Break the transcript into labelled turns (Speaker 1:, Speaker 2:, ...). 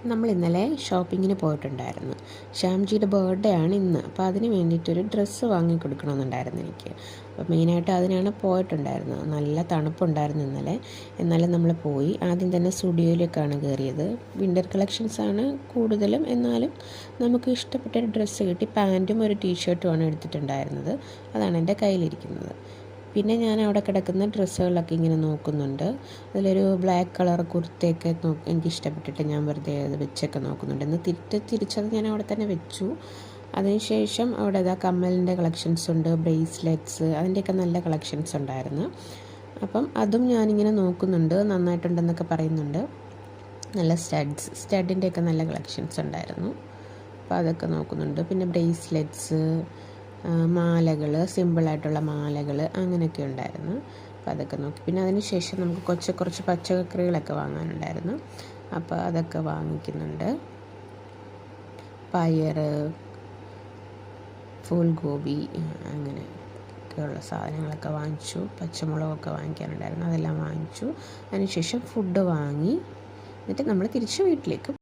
Speaker 1: നമ്മൾ ഇന്നലെ ഷോപ്പിങ്ങിന് പോയിട്ടുണ്ടായിരുന്നു. ശ്യാംജിയുടെ ബർത്ത്ഡേ ആണ് ഇന്ന്. അപ്പോൾ അതിന് വേണ്ടിയിട്ടൊരു ഡ്രസ്സ് വാങ്ങി കൊടുക്കണമെന്നുണ്ടായിരുന്നു എനിക്ക്. അപ്പോൾ മെയിനായിട്ട് അതിനാണ് പോയിട്ടുണ്ടായിരുന്നത്. നല്ല തണുപ്പുണ്ടായിരുന്നു ഇന്നലെ. എന്നാലും നമ്മൾ പോയി. ആദ്യം തന്നെ സ്റ്റുഡിയോയിലേക്കാണ് കയറിയത്. വിൻ്റർ കളക്ഷൻസാണ് കൂടുതലും. എന്നാലും നമുക്ക് ഇഷ്ടപ്പെട്ടൊരു ഡ്രസ്സ് കിട്ടി. പാൻറ്റും ഒരു ടീഷർട്ടുമാണ് എടുത്തിട്ടുണ്ടായിരുന്നത്. അതാണ് എൻ്റെ കയ്യിലിരിക്കുന്നത്. പിന്നെ ഞാൻ അവിടെ കിടക്കുന്ന ഡ്രസ്സുകളൊക്കെ ഇങ്ങനെ നോക്കുന്നുണ്ട്. അതിലൊരു ബ്ലാക്ക് കളർ കുർത്തയൊക്കെ എനിക്ക് ഇഷ്ടപ്പെട്ടിട്ട് ഞാൻ വെറുതെ അത് വെച്ചൊക്കെ നോക്കുന്നുണ്ട്. ഇന്ന് തിരിച്ചത് ഞാൻ അവിടെ തന്നെ വെച്ചു. അതിനുശേഷം അവിടെ കമ്മലിൻ്റെ കളക്ഷൻസ് ഉണ്ട്, ബ്രേസ്ലെറ്റ്സ്, അതിൻ്റെയൊക്കെ നല്ല കളക്ഷൻസ് ഉണ്ടായിരുന്നു. അപ്പം അതും ഞാനിങ്ങനെ നോക്കുന്നുണ്ട്. നന്നായിട്ടുണ്ടെന്നൊക്കെ പറയുന്നുണ്ട്. നല്ല സ്റ്റഡിൻ്റെയൊക്കെ നല്ല കളക്ഷൻസ് ഉണ്ടായിരുന്നു. അപ്പോൾ അതൊക്കെ നോക്കുന്നുണ്ട്. പിന്നെ ബ്രേസ്ലെറ്റ്സ്, മാലകൾ, സിമ്പിളായിട്ടുള്ള മാലകൾ, അങ്ങനെയൊക്കെ ഉണ്ടായിരുന്നു. അപ്പോൾ അതൊക്കെ നോക്കി. പിന്നെ അതിന് ശേഷം നമുക്ക് കുറച്ച് പച്ചക്കറികളൊക്കെ വാങ്ങാനുണ്ടായിരുന്നു. അപ്പോൾ അതൊക്കെ വാങ്ങിക്കുന്നുണ്ട്. പയർ, ഫുൾ ഗോപി, അങ്ങനെയൊക്കെയുള്ള സാധനങ്ങളൊക്കെ വാങ്ങിച്ചു. പച്ചമുളകൊക്കെ വാങ്ങിക്കാനുണ്ടായിരുന്നു, അതെല്ലാം വാങ്ങിച്ചു. അതിനുശേഷം ഫുഡ് വാങ്ങി. എന്നിട്ട് നമ്മൾ തിരിച്ച് വീട്ടിലേക്ക്